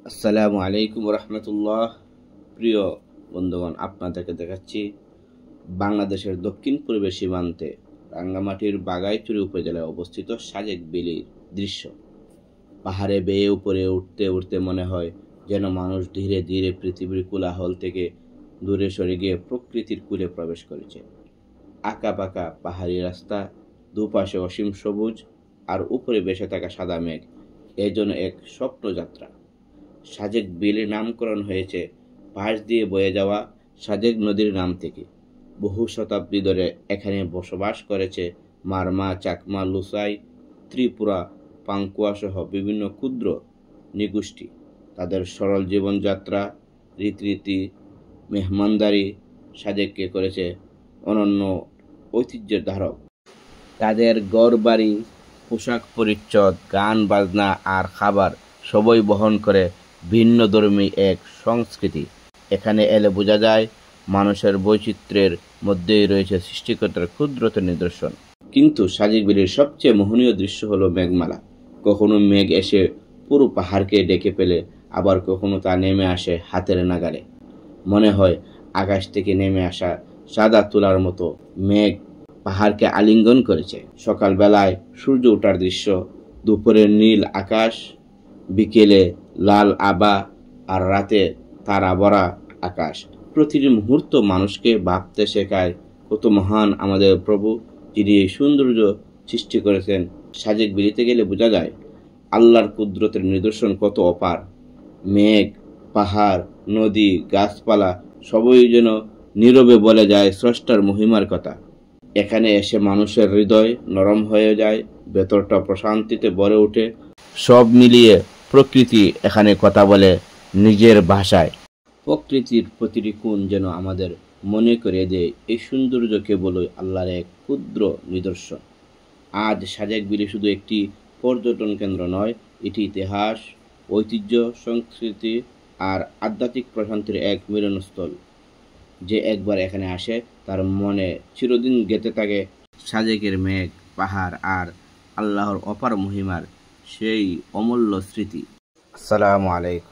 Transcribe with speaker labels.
Speaker 1: আসসালামু আলাইকুম রহমতুল্লাহ। প্রিয় বন্ধুগণ, আপনাদেরকে দেখাচ্ছি বাংলাদেশের দক্ষিণ পূর্বের সীমান্তে রাঙ্গামাটির বাগাইছড়ি উপজেলায় অবস্থিত সাজেক বিলির দৃশ্য। পাহাড়ে বেয়ে উপরে উঠতে উঠতে মনে হয় যেন মানুষ ধীরে ধীরে পৃথিবীর কোলাহল থেকে দূরে সরে গিয়ে প্রকৃতির কূলে প্রবেশ করেছে। আঁকা বাঁকা পাহাড়ি রাস্তা, দুপাশে অসীম সবুজ, আর উপরে ভেসে থাকা সাদা মেঘ, এ যেন এক স্বপ্নযাত্রা। সাজেক বিলের নামকরণ হয়েছে পাশ দিয়ে বয়ে যাওয়া সাজেক নদীর নাম থেকে। বহু শতাব্দী ধরে এখানে বসবাস করেছে মারমা, চাকমা, লুসাই, ত্রিপুরা, পাঙ্কুয়া সহ বিভিন্ন ক্ষুদ্র নৃগোষ্ঠী। তাদের সরল জীবনযাত্রা, রীতিনীতি, মেহমানদারি সাজেককে করেছে অনন্য ঐতিহ্যের ধারক। তাদের ঘরবাড়ি, পোশাক পরিচ্ছদ, গান বাজনা আর খাবার সবই বহন করে ভিন্নধর্মী এক সংস্কৃতি। এখানে এলে বোঝা যায় মানুষের বৈচিত্র্যের মধ্যেই রয়েছে সৃষ্টিকর্তার ক্ষুদ্রত নিদর্শন। কিন্তু সাজেক বিলির সবচেয়ে মোহনীয় দৃশ্য হলো মেঘমালা। কখনো মেঘ এসে পুরো পাহাড়কে ডেকে ফেলে, আবার কখনো তা নেমে আসে হাতের নাগালে। মনে হয় আকাশ থেকে নেমে আসা সাদা তুলার মতো মেঘ পাহাড়কে আলিঙ্গন করেছে। সকালবেলায় সূর্য ওঠার দৃশ্য, দুপুরের নীল আকাশ, বিকেলে লাল আভা, আর রাতে তারা ভরা আকাশ। প্রতিটি মুহূর্ত মানুষকে ভাবতে শেখায় কত মহান আমাদের প্রভু, যিনি এই সৌন্দর্য সৃষ্টি করেছেন। সাজেক বিলিতে গেলে বোঝা যায় আল্লাহর কুদরতের নিদর্শন কত অপার। মেঘ, পাহাড়, নদী, গাছপালা সবই যেন নীরবে বলে যায় স্রষ্টার মহিমার কথা। এখানে এসে মানুষের হৃদয় নরম হয়ে যায়, ভেতরটা প্রশান্তিতে ভরে ওঠে। সব মিলিয়ে প্রকৃতি এখানে কথা বলে নিজের ভাষায়। প্রকৃতির প্রতিটি কোণ যেন আমাদের মনে করে দেয় এই সৌন্দর্য কেবলই আল্লাহর এক ক্ষুদ্র নিদর্শন। আজ সাজেক বিলি শুধু একটি পর্যটন কেন্দ্র নয়, এটি ইতিহাস, ঐতিহ্য, সংস্কৃতি আর আধ্যাত্মিক প্রশান্তির এক মিলনস্থল। যে একবার এখানে আসে তার মনে চিরদিন গেঁথে থাকে সাজেকের মেঘ, পাহাড় আর আল্লাহর অপার মহিমার সেই অমূল্য স্মৃতি। আসসালামু আলাইকুম।